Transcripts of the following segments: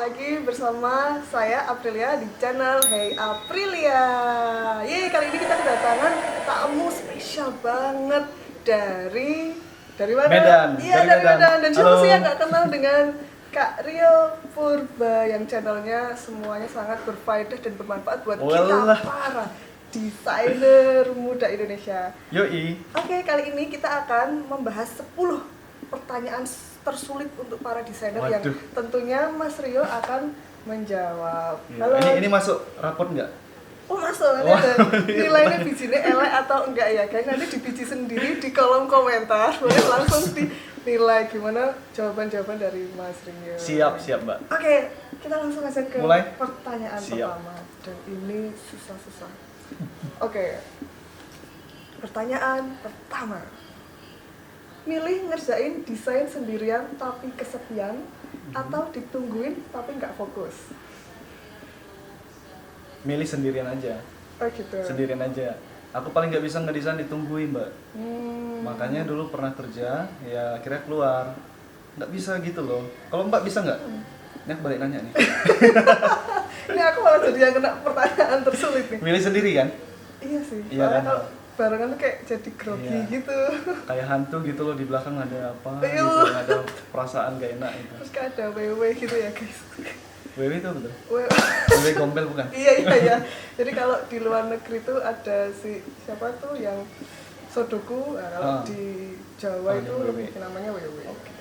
lagi bersama saya Aprilia di channel Hey Aprilia. Kali ini kita kedatangan tamu spesial banget dari mana? Medan. Iya, dari Medan. Dan siapa sih yang nggak kenal dengan Kak Rio Purba yang channelnya semuanya sangat berfaedah dan bermanfaat buat kita para desainer muda Indonesia. Yoi. Oke, kali ini kita akan membahas 10 pertanyaan tersulit untuk para desainer yang tentunya Mas Rio akan menjawab. Ya, Halo. Ini masuk raport nggak? Oh masuk, nanti ada nilainya bijinya elek atau enggak ya guys, nanti dibiji sendiri di kolom komentar, boleh langsung dinilai gimana jawaban-jawaban dari Mas Rio. Siap Mbak. Oke, kita langsung aja ke Mulai. pertanyaan pertama, dan ini susah-susah. Oke, pertanyaan pertama, milih ngerjain desain sendirian tapi kesepian atau ditungguin tapi nggak fokus? Milih sendirian aja. Oh gitu. Sendirian aja. Aku paling nggak bisa ngedesain ditungguin Mbak. Makanya dulu pernah kerja, ya akhirnya keluar. Nggak bisa gitu loh. Kalau Mbak bisa nggak? Ini aku balik nanya nih. Ini aku malah jadi yang kena pertanyaan tersulit nih. Milih sendiri kan? Iya sih. Iya kan? Kalau barengan tuh kayak jadi grogi Iya. gitu. Kayak hantu gitu loh, di belakang ada apa Ayo. gitu, ada perasaan gak enak gitu. Terus kayak ada WW gitu ya guys. Wewe itu betul? WW. Wewe gombel bukan? Iya. Jadi kalau di luar negeri tuh ada siapa tuh yang sodoku, nah, kalau di Jawa itu yang lebih WW. namanya WW. Oke.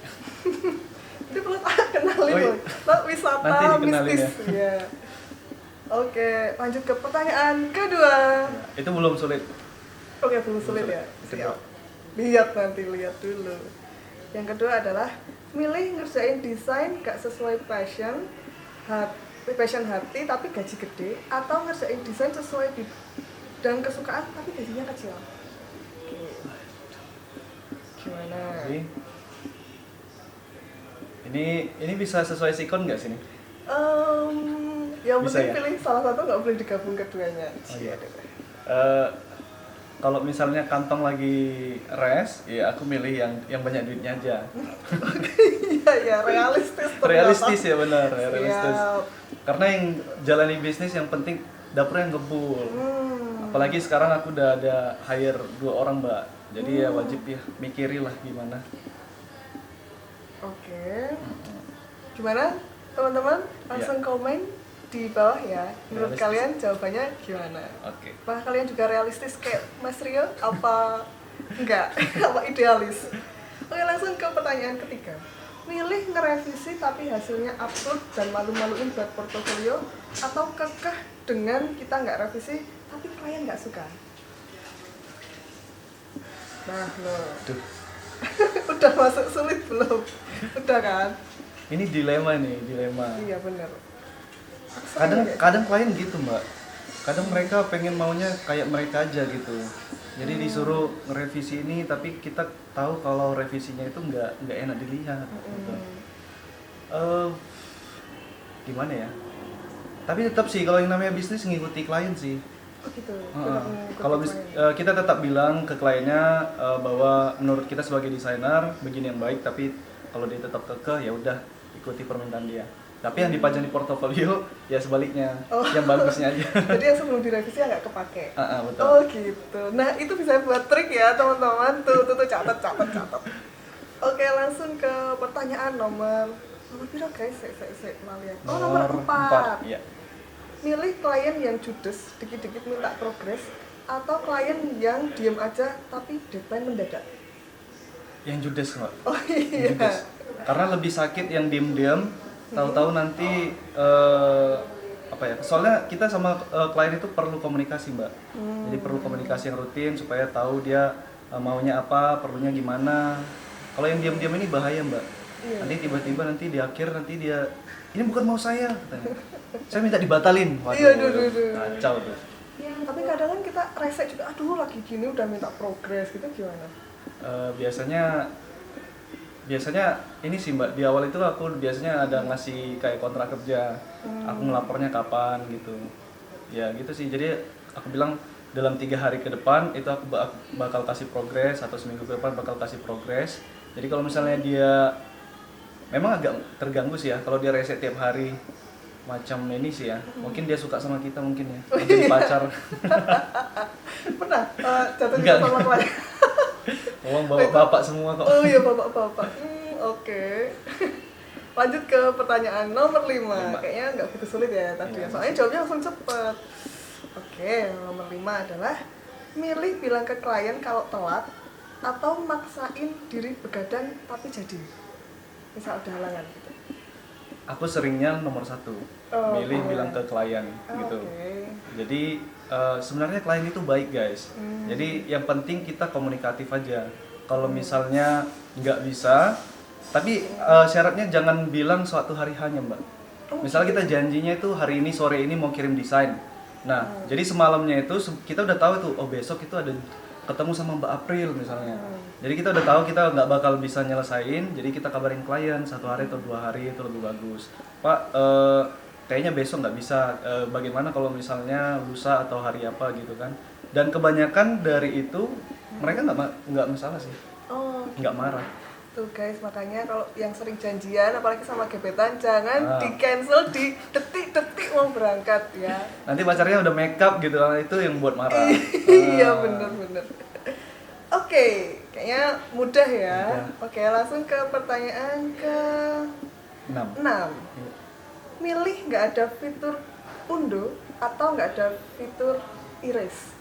Itu perlu kenalin Oh, iya. loh. Lo wisata Nanti dikenalin mistis. Iya. Oke, lanjut ke pertanyaan kedua. Itu belum sulit. Oke, belum sulit ya. Kedua. Lihat dulu. Yang kedua adalah milih ngerjain desain gak sesuai passion hati tapi gaji gede, atau ngerjain desain sesuai bidang kesukaan tapi gajinya kecil. Oke. Gimana? Ini bisa sesuai sikon nggak sini? Yang Bisa penting ya? pilih salah satu, nggak boleh digabung keduanya. Oh, iya. Kalau misalnya kantong lagi rest, ya aku milih yang banyak duitnya aja. Iya, realistis ternyata. Realistis ya, benar, realistis. Siap. Karena yang jalani bisnis yang penting dapurnya yang ngebul. Apalagi sekarang aku udah ada hire 2 orang Mbak, jadi ya wajib ya mikirin lah gimana. Oke. Gimana teman-teman? Langsung komen di bawah ya. Menurut Realistis. kalian jawabannya gimana? Oke. Apakah kalian juga realistis kayak Mas Rio? Apa enggak? Apa idealis? Oke, langsung ke pertanyaan ketiga. Milih ngerevisi tapi hasilnya absurd dan malu-maluin buat portofolio, atau kekeh dengan kita nggak revisi tapi klien nggak suka? Nah, loh. Duh, Udah masuk sulit belum? Udah kan? ini dilema nih, dilema. Iya bener. Kadang klien gitu Mbak, kadang mereka pengen maunya kayak mereka aja gitu, jadi disuruh ngerevisi ini tapi kita tahu kalau revisinya itu nggak enak dilihat gitu. Gimana ya, tapi tetap sih kalau yang namanya bisnis ngikuti klien sih. Oh gitu. Kalau kita tetap bilang ke kliennya bahwa menurut kita sebagai desainer begini yang baik, tapi kalau dia tetap kekeh ya udah ikuti permintaan dia. Tapi yang dipajang di portofolio ya sebaliknya, yang bagusnya aja. Jadi yang sebelum direvisi nggak kepake. Betul. Oh gitu. Nah itu bisa buat trik ya teman-teman. Tuh catat. Oke, langsung ke pertanyaan nomor berapa guys? Saya lali ya. Oh nomor 4. Iya. Milih klien yang judes, dikit-dikit minta progres, atau klien yang diem aja tapi deadline mendadak? Yang judes Mbak. Oh Yang iya. judes. Karena lebih sakit yang diem-diem, tahu-tahu nanti apa ya? Soalnya kita sama klien itu perlu komunikasi Mbak. Jadi perlu komunikasi yang rutin supaya tahu dia maunya apa, perlunya gimana. Kalau yang diam-diam ini bahaya Mbak. Iya. Nanti tiba-tiba nanti di akhir nanti dia, ini bukan mau saya, katanya. Saya minta dibatalin. Waduh, Iya, duh. kacau tuh. Tapi kadang kan kita rese juga, aduh lagi gini udah minta progres gitu, gimana? Biasanya ini sih Mbak, di awal itu aku biasanya ada ngasih kayak kontrak kerja, aku ngelapornya kapan gitu, ya gitu sih. Jadi aku bilang dalam 3 hari ke depan itu aku bakal kasih progres, atau seminggu ke depan bakal kasih progres. Jadi kalau misalnya dia memang agak terganggu sih ya kalau dia rese tiap hari macam ini sih ya. Mungkin dia suka sama kita mungkin ya. Jadi pacar. Pernah jatuh Enggak. cinta sama klien? Ngomong bapak-bapak semua kok. Oh iya bapak-bapak. Oke. Lanjut ke pertanyaan nomor 5. Lima. Kayaknya nggak begitu sulit ya tadi. Iya, Soalnya jawabnya langsung cepet. Oke, nomor 5 adalah milih bilang ke klien kalau telat atau maksain diri begadang tapi jadi. Misal ada halangan gitu. Aku seringnya nomor 1. Oh, Milih iya. bilang ke klien gitu. Oke. Jadi sebenarnya klien itu baik guys. Jadi yang penting kita komunikatif aja. Kalau misalnya nggak bisa, tapi syaratnya jangan bilang suatu hari hanya mbak. Misalnya kita janjinya itu hari ini sore ini mau kirim desain. Nah, jadi semalamnya itu kita udah tahu tuh, oh besok itu ada ketemu sama Mbak April misalnya. Jadi kita udah tahu kita nggak bakal bisa nyelesain, jadi kita kabarin klien 1 hari atau 2 hari itu lebih bagus. Pak, kayaknya besok nggak bisa. Bagaimana kalau misalnya lusa atau hari apa gitu kan? Dan kebanyakan dari itu mereka nggak masalah sih, Oh, nggak marah. tuh guys, makanya kalau yang sering janjian apalagi sama gebetan jangan Ah. di cancel di detik-detik mau berangkat ya. Nanti pacarnya udah make up gitu, itu yang buat marah. Iya Ah. bener-bener. Oke, kayaknya mudah ya. Mudah. Oke, langsung ke pertanyaan ke 6. 6. Milih nggak ada fitur undo atau nggak ada fitur erase.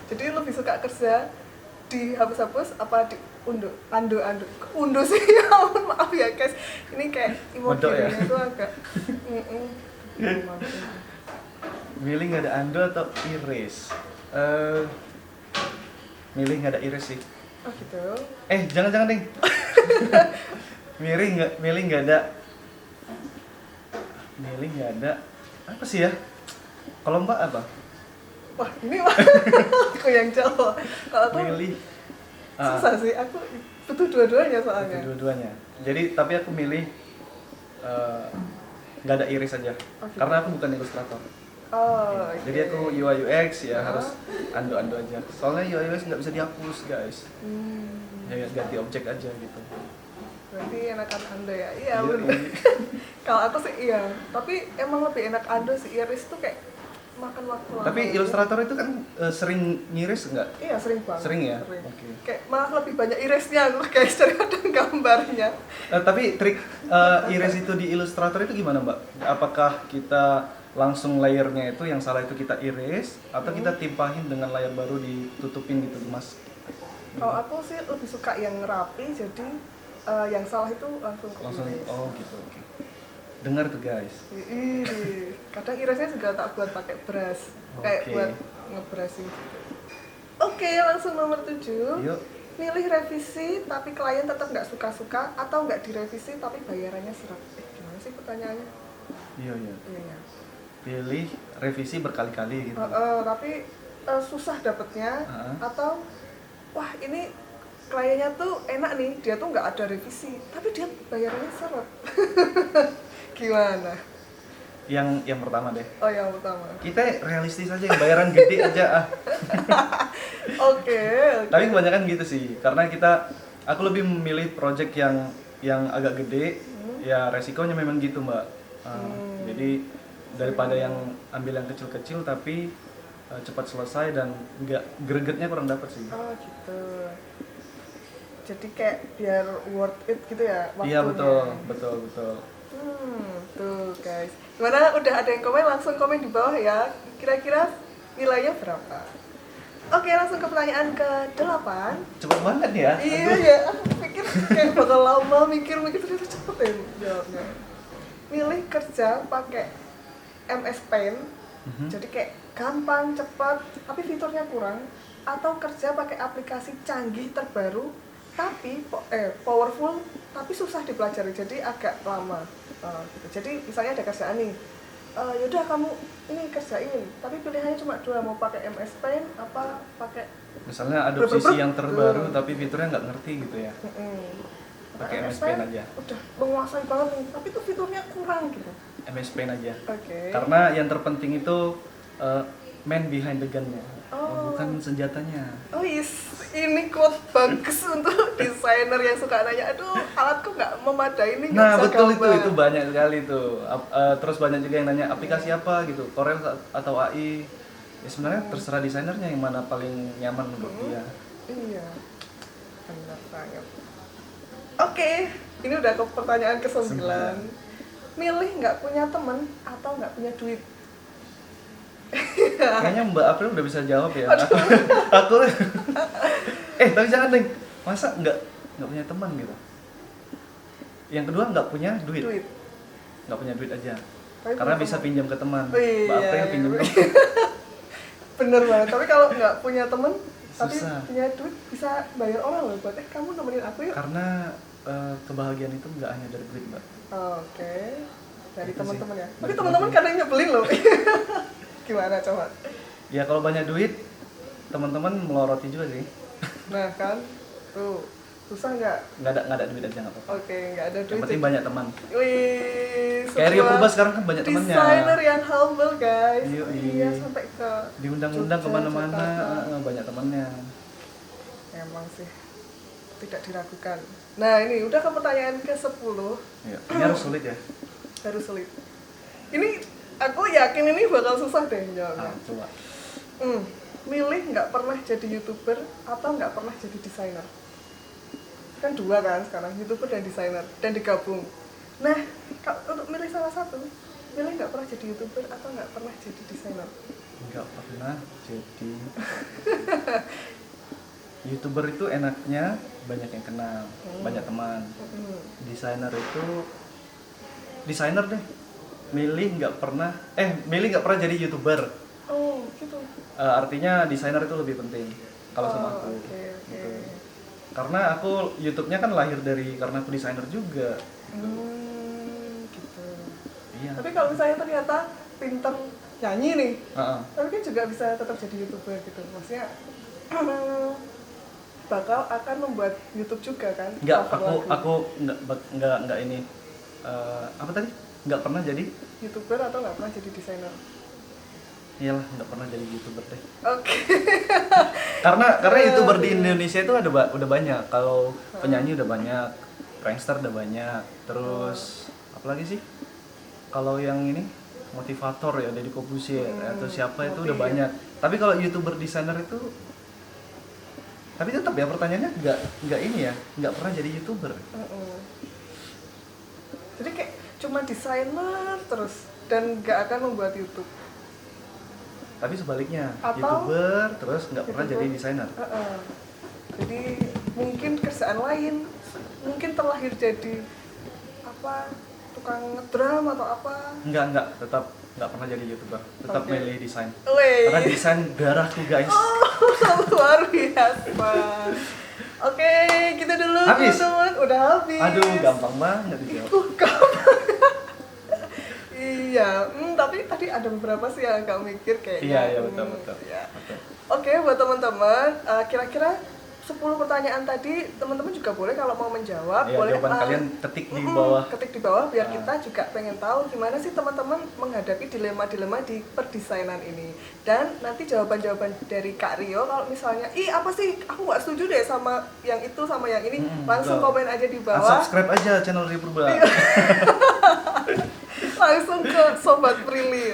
Jadi lebih suka kerja dihapus-hapus apa di undo? Ando sih ya ampun, maaf ya guys. Ini kayak Medok ya? emojinya itu agak Milih nggak ada ando atau erase? Milih nggak ada erase sih. Oh gitu. Jangan ding. Milih nggak ada apa sih ya? Kalau mbak apa? Wah, ini mah aku yang jawab. Kalau aku Milih susah sih, aku butuh dua-duanya soalnya. dua-duanya. Jadi tapi aku milih nggak ada iris aja. Oke. Karena aku bukan ilustrator. Oh, Jadi oke. aku UI UX ya harus ando aja. Soalnya UI UX nggak bisa dihapus guys. Ya ganti objek aja gitu. Berarti enakan Anda ya? Iya Iya, bener. iya. Kalau aku sih iya, tapi emang lebih enak Anda sih. Iris tuh kayak makan waktu lama. Tapi ilustrator itu kan sering ngiris nggak? Iya sering banget. Sering ya? Oke. Kayak malah lebih banyak irisnya aku guys daripada gambarnya. Tapi trik iris itu di Illustrator itu gimana mbak? Apakah kita langsung layernya itu yang salah itu kita iris atau kita timpahin dengan layar baru ditutupin gitu mas? Kalau aku sih lebih suka yang rapi, jadi yang salah itu langsung ke Langsung iris. oh gitu oke. Dengar tuh guys. Kadang irisnya juga tak buat pakai brush, kayak Oke. buat nge-brushing gitu. Oke, langsung nomor 7. Yuk. Milih revisi tapi klien tetap nggak suka-suka atau nggak direvisi tapi bayarannya seret. Gimana sih pertanyaannya? Iya. Iya. Pilih revisi berkali-kali gitu. Tapi susah dapetnya Heeh. atau wah ini kliennya tuh enak nih, dia tuh nggak ada revisi tapi dia bayarannya seret. Gimana? Yang pertama deh. Oh yang pertama. Kita realistis aja, yang bayaran gede aja ah. Oke. Tapi kebanyakan gitu sih, karena aku lebih memilih project yang agak gede, ya resikonya memang gitu mbak. Jadi daripada yang ambil yang kecil-kecil tapi cepat selesai dan nggak gregetnya kurang dapat sih. Oh gitu. Jadi kayak biar worth it gitu ya waktunya. Iya betul. Tuh guys. Gimana udah ada yang komen langsung komen di bawah ya. Kira-kira nilainya berapa? Oke, langsung ke pertanyaan ke-8. Cepet banget ya. Iya Aduh. ya, aku pikir kayak bakal lama mikir ternyata cepet ya jawabnya. Milih kerja pakai MS Paint, jadi kayak gampang, cepat, tapi fiturnya kurang, atau kerja pakai aplikasi canggih terbaru, tapi powerful, tapi susah dipelajari, jadi agak lama. Gitu. Jadi misalnya ada kerjaan nih, yaudah kamu ini kerjain, tapi pilihannya cuma 2, mau pakai MS Paint apa pakai Misalnya ada opsi yang terbaru tapi fiturnya nggak ngerti gitu ya. Pakai MS Paint aja. Udah menguasai banget nih, tapi tuh fiturnya kurang gitu. MS Paint aja. Oke. Karena yang terpenting itu man behind the gun-nya. Oh bukan senjatanya. Oh ini quote bagus untuk desainer yang suka nanya, aduh alatku nggak memadai ini. Nah nggak bisa betul gambar." itu banyak sekali tuh. Terus banyak juga yang nanya aplikasi apa gitu, Corel atau AI. Ya sebenarnya terserah desainernya yang mana paling nyaman untuk dia. Iya, benar banget. Oke, ini udah ke pertanyaan ke-9. Milih nggak punya teman atau nggak punya duit? Kayaknya Mbak April udah bisa jawab ya. Aku tapi jangan deh. Masa nggak punya teman gitu? Yang kedua nggak punya duit. Nggak punya duit aja. Tapi Karena punya bisa teman. pinjam ke teman. Iya, Mbak April pinjam ke bener banget. Tapi kalau nggak punya teman, tapi Susah. punya duit bisa bayar orang loh buat kamu nemenin aku yuk. Karena kebahagiaan itu nggak hanya dari duit, Mbak. Oke, dari Itu teman-teman sih. ya. Tapi Dari teman-teman teman-teman. kadang nyebelin loh. Gimana coba? Ya kalau banyak duit, teman-teman meloroti juga sih. Nah kan, tuh susah nggak? Nggak ada duit aja nggak apa-apa. Oke, nggak ada Yang duit. penting banyak teman. Wih, Kayak Rio sebuah Purba sekarang kan banyak temannya. desainer yang humble guys. Yoi. Iya sampai ke Diundang-undang Jogja, kemana-mana, Jakarta. banyak temannya. Emang sih tidak diragukan. Nah ini udah ke pertanyaan ke-10. Ya, ini harus sulit ya. Harus sulit. Ini aku yakin ini bakal susah deh jawabnya. Coba. Milih nggak pernah jadi YouTuber atau nggak pernah jadi desainer? Kan dua kan sekarang, YouTuber dan desainer, dan digabung. Nah, untuk milih salah satu, milih nggak pernah jadi YouTuber atau nggak pernah jadi desainer? Nggak pernah jadi YouTuber itu enaknya banyak yang kenal, banyak teman. Desainer itu desainer deh. Milih nggak pernah jadi YouTuber. Oh gitu. Artinya desainer itu lebih penting kalau sama aku. Oke. Gitu. Karena aku YouTube-nya kan lahir karena aku desainer juga. Gitu. Iya. Tapi kalau misalnya ternyata pinter nyanyi nih, Heeh. tapi kan juga bisa tetap jadi YouTuber gitu. Maksudnya bakal akan membuat YouTube juga kan? Enggak, cover lagu. aku enggak ini apa tadi? Enggak pernah jadi YouTuber atau nggak pernah jadi desainer? iyalah, enggak pernah jadi YouTuber deh. Oke. Karena YouTuber di Indonesia itu udah banyak. Kalau penyanyi udah banyak, prankster udah banyak. Terus apalagi sih? Kalau yang ini motivator ya Deddy Corbuzier atau siapa itu udah banyak. Tapi kalau YouTuber desainer itu tapi tetap ya pertanyaannya enggak ini ya, enggak pernah jadi YouTuber. Jadi kayak cuma desainer terus dan nggak akan membuat YouTube. Tapi sebaliknya, Atau YouTuber terus nggak pernah YouTuber. jadi desainer. Jadi mungkin kerjaan lain, mungkin terlahir jadi apa tukang ngedram atau apa. Enggak, tetap nggak pernah jadi YouTuber. Tetap Oke. milih desain. Wih. Karena desain darahku, guys. Luar biasa. Oke, gitu dulu Habis? teman-teman. Udah habis. Aduh, gampang banget dijawab. Iya, tapi tadi ada beberapa sih yang agak mikir kayaknya. Iya, betul. Iya. Betul. Oke, buat teman-teman, kira-kira 10 pertanyaan tadi teman-teman juga boleh kalau mau menjawab, Iya, boleh jawaban kalian ketik di bawah. ketik di bawah biar kita juga pengen tahu gimana sih teman-teman menghadapi dilema-dilema di perdesainan ini. Dan nanti jawaban-jawaban dari Kak Rio kalau misalnya, "Ih, apa sih? Aku nggak setuju deh sama yang itu sama yang ini." Langsung betul. komen aja di bawah. Subscribe aja channel Rio Purba. Langsung ke Sobat Prilly.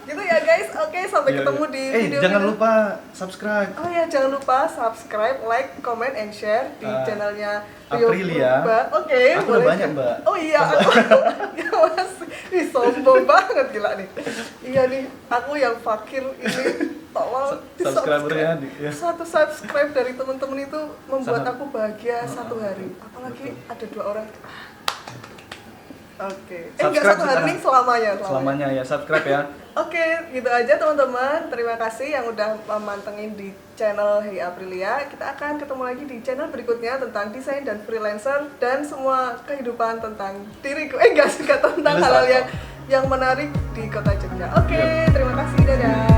Gitu ya guys. Oke, sampai ketemu di video jangan kita. lupa subscribe. Oh ya, jangan lupa subscribe, like, comment, and share di channelnya Rio Aprilia. Purba. Oke, Aku udah banyak, Mbak. Oh iya, aku ya masih. Ih, sombong banget gila nih. Iya nih, aku yang fakir ini tolong Subscribernya ya. Satu subscribe dari teman-teman itu membuat Sangat. aku bahagia satu hari. Apalagi ada 2 orang. Oke. Enggak Subscribe satu hari sekarang. nih selamanya. Selamanya ya, subscribe ya. Oke, gitu aja teman-teman. Terima kasih yang udah memantengin di channel Hey Aprilia. Kita akan ketemu lagi di channel berikutnya tentang desain dan freelancer dan semua kehidupan tentang diriku. Enggak tentang hal-hal yang menarik di kota Jogja. Oke, terima kasih. Dadah.